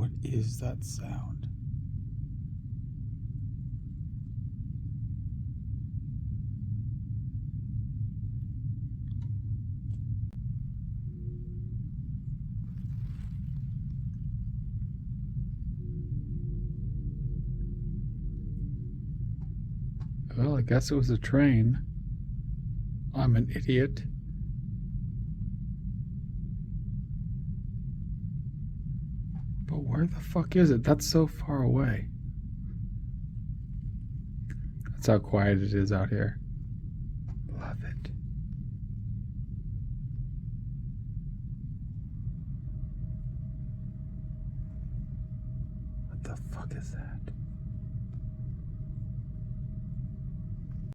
What is that sound? Well, I guess it was a train. I'm an idiot. But where the fuck is it? That's so far away. That's how quiet it is out here. Love it.